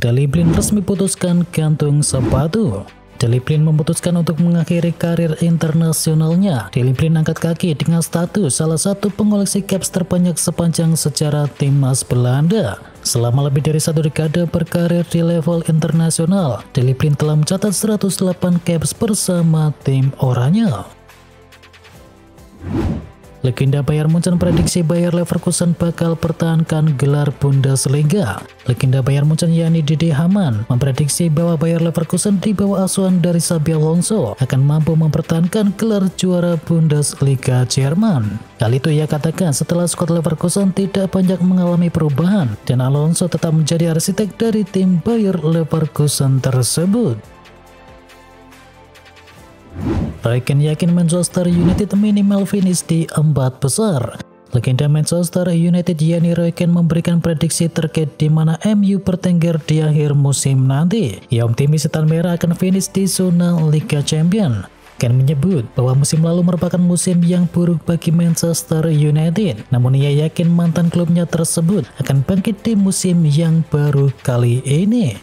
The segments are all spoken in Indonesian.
Daley Blind resmi putuskan gantung sepatu. Daley Blind memutuskan untuk mengakhiri karir internasionalnya. Daley Blind angkat kaki dengan status salah satu pengoleksi caps terbanyak sepanjang sejarah timnas Belanda. Selama lebih dari 1 dekade berkarir di level internasional, Daley Blind telah mencatat 108 caps bersama tim oranye. Legenda Bayern Munchen prediksi Bayer Leverkusen bakal pertahankan gelar Bundesliga. Legenda Bayern Munchen yakni Didi Hamann memprediksi bahwa Bayer Leverkusen di bawah asuhan dari Xabi Alonso akan mampu mempertahankan gelar juara Bundesliga Jerman. Hal itu ia katakan setelah skuad Leverkusen tidak banyak mengalami perubahan dan Alonso tetap menjadi arsitek dari tim Bayer Leverkusen tersebut. Raikkonen yakin Manchester United minimal finish di 4 besar. Legenda Manchester United yakni Raikkonen memberikan prediksi terkait di mana MU bertengger di akhir musim nanti. Ia optimis setan merah akan finish di zona Liga Champions. Ken menyebut bahwa musim lalu merupakan musim yang buruk bagi Manchester United. Namun ia yakin mantan klubnya tersebut akan bangkit di musim yang baru kali ini.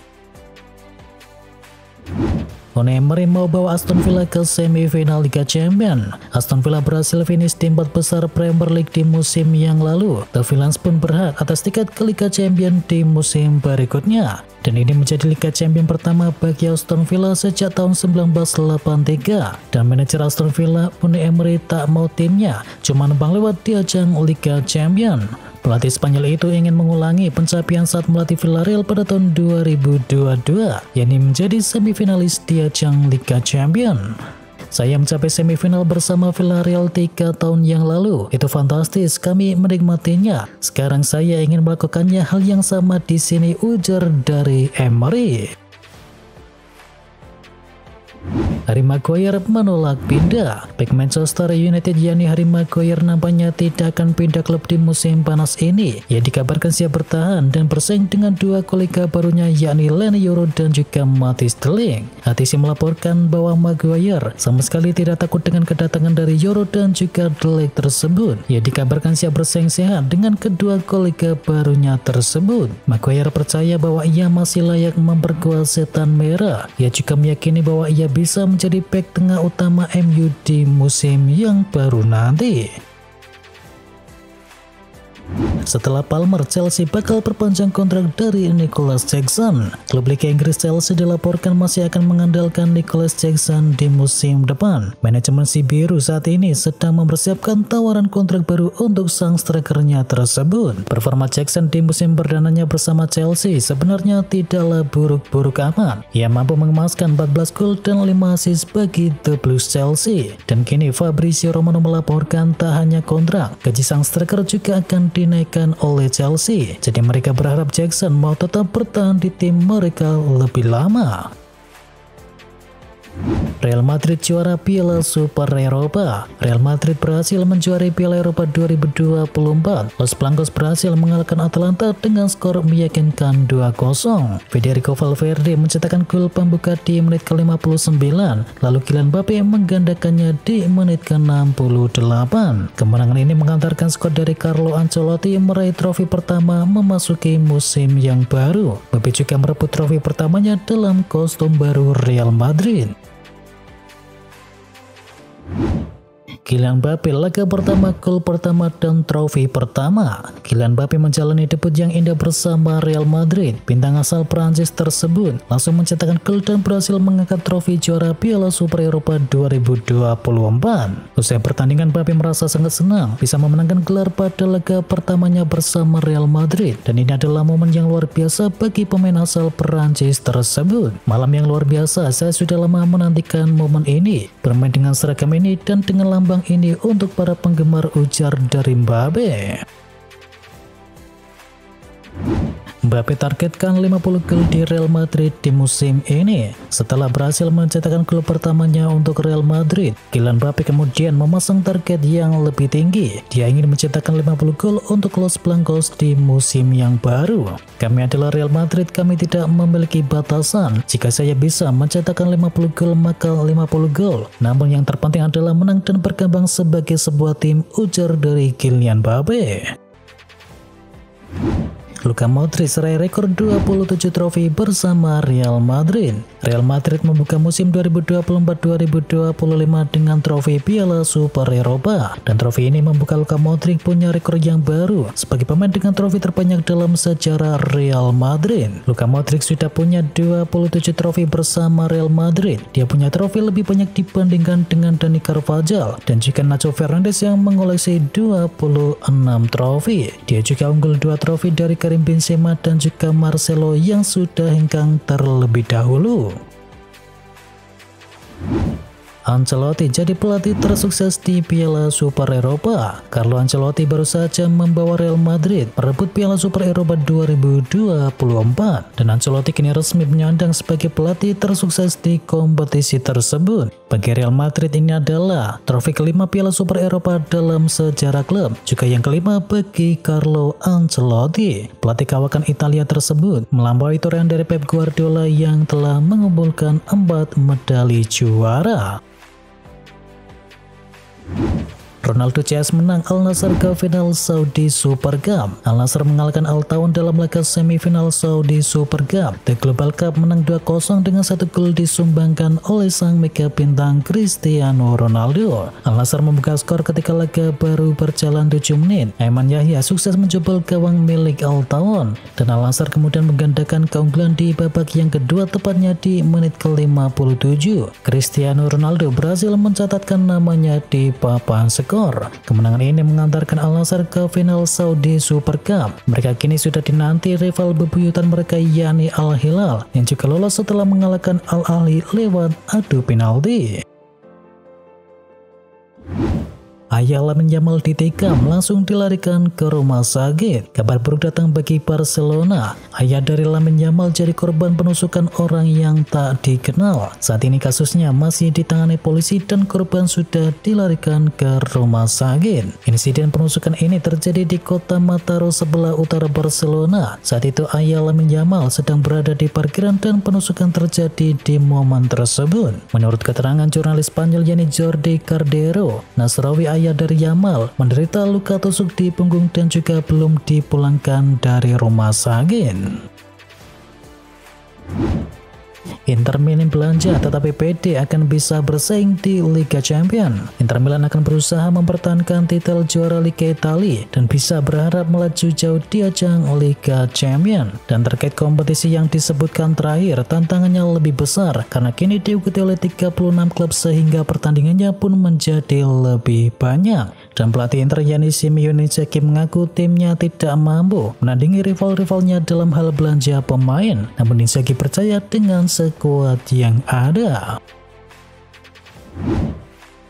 Unai Emery mau bawa Aston Villa ke semifinal Liga Champions. Aston Villa berhasil finish di 4 besar Premier League di musim yang lalu. The Villains pun berhak atas tiket ke Liga Champions di musim berikutnya. Dan ini menjadi Liga Champions pertama bagi Aston Villa sejak tahun 1983. Dan manajer Aston Villa, Unai Emery, tak mau timnya cuma numpang lewat di ajang Liga Champions. Pelatih Spanyol itu ingin mengulangi pencapaian saat melatih Villarreal pada tahun 2022, yakni menjadi semifinalis di ajang Liga Champions. Saya mencapai semifinal bersama Villarreal 3 tahun yang lalu. Itu fantastis, kami menikmatinya. Sekarang saya ingin melakukannya hal yang sama di sini, ujar dari Emery. Harry Maguire menolak pindah. Bek Manchester United yakni Harry Maguire nampaknya tidak akan pindah klub di musim panas ini. Ia dikabarkan siap bertahan dan bersaing dengan dua kolega barunya yakni Leny Yoro dan juga Matthijs de Ligt. HTC melaporkan bahwa Maguire sama sekali tidak takut dengan kedatangan dari Yoro dan juga de Ligt tersebut. Ia dikabarkan siap bersaing sehat dengan kedua kolega barunya tersebut. Maguire percaya bahwa ia masih layak memperkuat setan merah. Ia juga meyakini bahwa ia bisa menjadi bek tengah utama MU di musim yang baru nanti. Setelah Palmer, Chelsea bakal perpanjang kontrak dari Nicholas Jackson. Klub Liga Inggris Chelsea dilaporkan masih akan mengandalkan Nicholas Jackson di musim depan. Manajemen si biru saat ini sedang mempersiapkan tawaran kontrak baru untuk sang strikernya tersebut. Performa Jackson di musim perdananya bersama Chelsea sebenarnya tidaklah buruk-buruk amat. Ia mampu mengemaskan 14 gol dan 5 assist bagi The Blues Chelsea. Dan kini Fabrizio Romano melaporkan tak hanya kontrak, gaji sang striker juga akan dinaikkan oleh Chelsea. Jadi mereka berharap Jackson mau tetap bertahan di tim mereka lebih lama. Real Madrid juara Piala Super Eropa. Real Madrid berhasil menjuarai Piala Eropa 2024. Los Blancos berhasil mengalahkan Atalanta dengan skor meyakinkan 2-0. Federico Valverde mencetakkan gol pembuka di menit ke-59, lalu Kylian Mbappe menggandakannya di menit ke-68. Kemenangan ini mengantarkan skuad dari Carlo Ancelotti meraih trofi pertama memasuki musim yang baru. Mbappe juga merebut trofi pertamanya dalam kostum baru Real Madrid. Kylian Mbappe laga pertama, gol pertama dan trofi pertama. Kylian Mbappe menjalani debut yang indah bersama Real Madrid. Bintang asal Prancis tersebut langsung mencetakkan gol dan berhasil mengangkat trofi juara Piala Super Eropa 2024. Usai pertandingan, Mbappe merasa sangat senang bisa memenangkan gelar pada laga pertamanya bersama Real Madrid, dan ini adalah momen yang luar biasa bagi pemain asal Prancis tersebut. Malam yang luar biasa, saya sudah lama menantikan momen ini, bermain dengan seragam ini dan dengan lambang ini untuk para penggemar, ujar dari Mbappe. Mbappe targetkan 50 gol di Real Madrid di musim ini. Setelah berhasil mencetakkan gol pertamanya untuk Real Madrid, Kylian Mbappe kemudian memasang target yang lebih tinggi. Dia ingin mencetakkan 50 gol untuk Los Blancos di musim yang baru. Kami adalah Real Madrid, kami tidak memiliki batasan. Jika saya bisa mencetakkan 50 gol, maka 50 gol. Namun yang terpenting adalah menang dan berkembang sebagai sebuah tim, ujar dari Kylian Mbappe. Luka Modric raih rekor 27 trofi bersama Real Madrid. Real Madrid membuka musim 2024-2025 dengan trofi Piala Super Eropa, dan trofi ini membuka Luka Modric punya rekor yang baru sebagai pemain dengan trofi terbanyak dalam sejarah Real Madrid. Luka Modric sudah punya 27 trofi bersama Real Madrid. Dia punya trofi lebih banyak dibandingkan dengan Dani Carvajal dan juga Nacho Fernandes yang mengoleksi 26 trofi. Dia juga unggul 2 trofi dari Karim Benzema dan juga Marcelo yang sudah hengkang terlebih dahulu. Ancelotti jadi pelatih tersukses di Piala Super Eropa. Carlo Ancelotti baru saja membawa Real Madrid merebut Piala Super Eropa 2024, dan Ancelotti kini resmi menyandang sebagai pelatih tersukses di kompetisi tersebut. Bagi Real Madrid ini adalah trofi kelima Piala Super Eropa dalam sejarah klub, juga yang kelima bagi Carlo Ancelotti. Pelatih kawakan Italia tersebut melampaui torehan dari Pep Guardiola yang telah mengumpulkan 4 medali juara. Ronaldo CS menang Al Nassr ke final Saudi Super Cup. Al Nassr mengalahkan Al Tawun dalam laga semifinal Saudi Super Cup. The Global Cup menang 2-0 dengan 1 gol disumbangkan oleh sang mega bintang Cristiano Ronaldo. Al Nassr membuka skor ketika laga baru berjalan 7 menit. Aiman Yahya sukses menjebol gawang milik Al Tawun, dan Al Nassr kemudian menggandakan keunggulan di babak yang kedua tepatnya di menit ke-57. Cristiano Ronaldo berhasil mencatatkan namanya di papan skor. Kemenangan ini mengantarkan Al Nassr ke final Saudi Super Cup. Mereka kini sudah dinanti rival bebuyutan mereka yakni Al Hilal yang juga lolos setelah mengalahkan Al Ahly lewat adu penalti. Ayah Lamine Yamal ditikam langsung dilarikan ke rumah sakit. Kabar buruk datang bagi Barcelona. Ayah dari Lamine Yamal jadi korban penusukan orang yang tak dikenal. Saat ini kasusnya masih ditangani polisi dan korban sudah dilarikan ke rumah sakit. Insiden penusukan ini terjadi di kota Mataró sebelah utara Barcelona. Saat itu ayah Lamine Yamal sedang berada di parkiran dan penusukan terjadi di momen tersebut. Menurut keterangan jurnalis Spanyol yakni Jordi Cardero, Nasrawi ayah dari Yamal menderita luka tusuk di punggung dan juga belum dipulangkan dari rumah sakit. Inter Milan belanja tetapi PD akan bisa bersaing di Liga Champions. Inter Milan akan berusaha mempertahankan titel juara Liga Italia dan bisa berharap melaju jauh di ajang Liga Champions. Dan terkait kompetisi yang disebutkan terakhir, tantangannya lebih besar karena kini diikuti oleh 36 klub sehingga pertandingannya pun menjadi lebih banyak. Dan pelatih Inter yakni Simeone Inzaghi mengaku timnya tidak mampu menandingi rival-rivalnya dalam hal belanja pemain. Namun Inzaghi percaya dengan sekuat yang ada.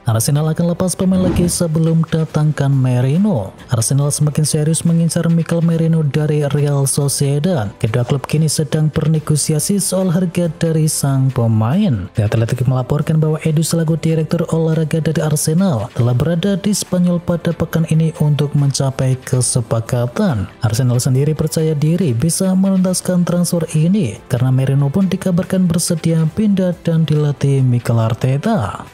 Arsenal akan lepas pemain lagi sebelum datangkan Merino. Arsenal semakin serius mengincar Mikel Merino dari Real Sociedad. Kedua klub kini sedang bernegosiasi soal harga dari sang pemain. The Athletic melaporkan bahwa Edu selaku direktur olahraga dari Arsenal telah berada di Spanyol pada pekan ini untuk mencapai kesepakatan. Arsenal sendiri percaya diri bisa menuntaskan transfer ini karena Merino pun dikabarkan bersedia pindah dan dilatih Mikel Arteta.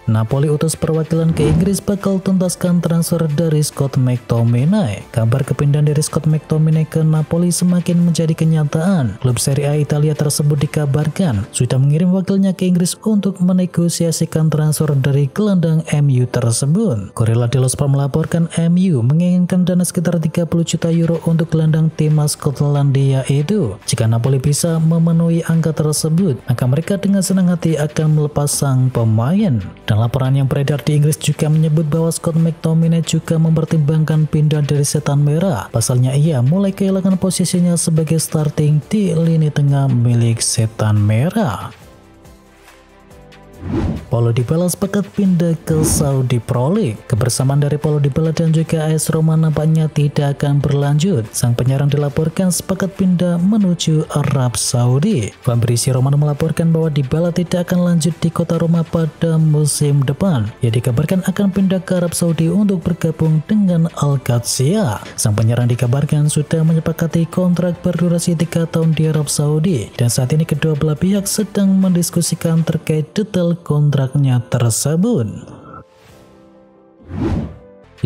Napoli utus perwakilan ke Inggris bakal tuntaskan transfer dari Scott McTominay. Kabar kepindahan dari Scott McTominay ke Napoli semakin menjadi kenyataan. Klub Serie A Italia tersebut dikabarkan sudah mengirim wakilnya ke Inggris untuk menegosiasikan transfer dari gelandang MU tersebut. Corriere dello Sport melaporkan MU menginginkan dana sekitar 30 juta euro untuk gelandang timnas Skotlandia itu. Jika Napoli bisa memenuhi angka tersebut, maka mereka dengan senang hati akan melepas sang pemain. Dan laporan yang beredar di Inggris juga menyebut bahwa Scott McTominay juga mempertimbangkan pindah dari Setan Merah. Pasalnya ia mulai kehilangan posisinya sebagai starting di lini tengah milik Setan Merah. Paulo Dybala sepakat pindah ke Saudi Pro League. Kebersamaan dari Paulo Dybala dan juga AS Roma nampaknya tidak akan berlanjut. Sang penyerang dilaporkan sepakat pindah menuju Arab Saudi. Fabrizio Romano melaporkan bahwa Dybala tidak akan lanjut di kota Roma pada musim depan. Ia dikabarkan akan pindah ke Arab Saudi untuk bergabung dengan Al-Qadsiya. Sang penyerang dikabarkan sudah menyepakati kontrak berdurasi 3 tahun di Arab Saudi, dan saat ini kedua belah pihak sedang mendiskusikan terkait detail kontraknya tersebut.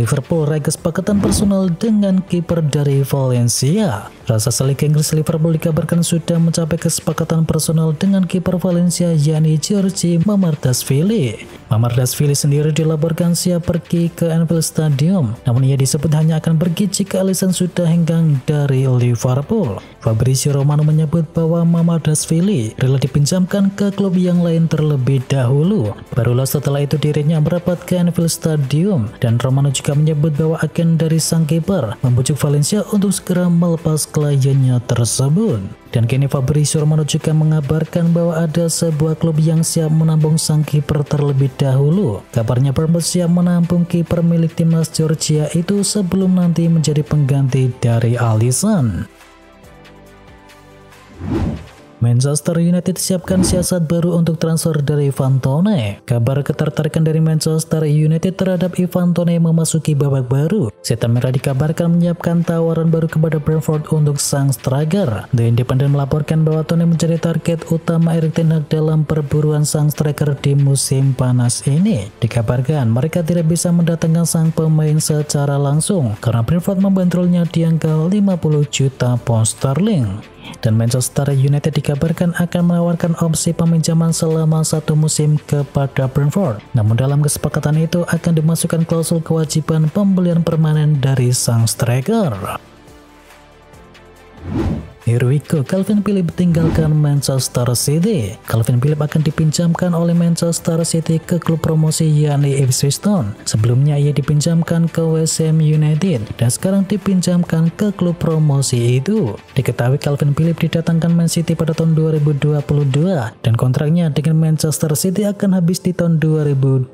Liverpool raih kesepakatan personal dengan kiper dari Valencia. Raksasa Liga Inggris Liverpool dikabarkan sudah mencapai kesepakatan personal dengan kiper Valencia yakni Giorgi Mamardashvili. Mamardashvili sendiri dilaporkan siap pergi ke Anfield Stadium, namun ia disebut hanya akan pergi jika Alisson sudah henggang dari Liverpool. Fabrizio Romano menyebut bahwa Mamardashvili rela dipinjamkan ke klub yang lain terlebih dahulu. Barulah setelah itu dirinya merapat ke Anfield Stadium, dan Romano juga menyebut bahwa agen dari sang kiper membujuk Valencia untuk segera melepas kliennya tersebut. Dan kini Fabrizio Romano juga mengabarkan bahwa ada sebuah klub yang siap menampung sang kiper terlebih dahulu. Kabarnya Bournemouth siap menampung kiper milik timnas Georgia itu sebelum nanti menjadi pengganti dari Alisson. Manchester United siapkan siasat baru untuk transfer dari Ivan Toney. Kabar ketertarikan dari Manchester United terhadap Ivan Toney memasuki babak baru. Setan Merah dikabarkan menyiapkan tawaran baru kepada Brentford untuk sang striker. The Independent melaporkan bahwa Toney menjadi target utama Erik ten Hag dalam perburuan sang striker di musim panas ini. Dikabarkan mereka tidak bisa mendatangkan sang pemain secara langsung karena Brentford membandrolnya di angka 50 juta pound sterling. Dan Manchester United dikabarkan akan menawarkan opsi peminjaman selama 1 musim kepada Brentford. Namun dalam kesepakatan itu akan dimasukkan klausul kewajiban pembelian permanen dari sang striker. Here we go, Calvin Phillips tinggalkan Manchester City. Calvin Phillips akan dipinjamkan oleh Manchester City ke klub promosi yakni Ipswich Town. Sebelumnya ia dipinjamkan ke West Ham United dan sekarang dipinjamkan ke klub promosi itu. Diketahui Calvin Phillips didatangkan Man City pada tahun 2022 dan kontraknya dengan Manchester City akan habis di tahun 2028.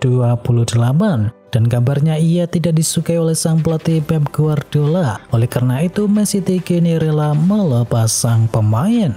Dan kabarnya ia tidak disukai oleh sang pelatih Pep Guardiola. Oleh karena itu Man City kini rela melepas sang pemain.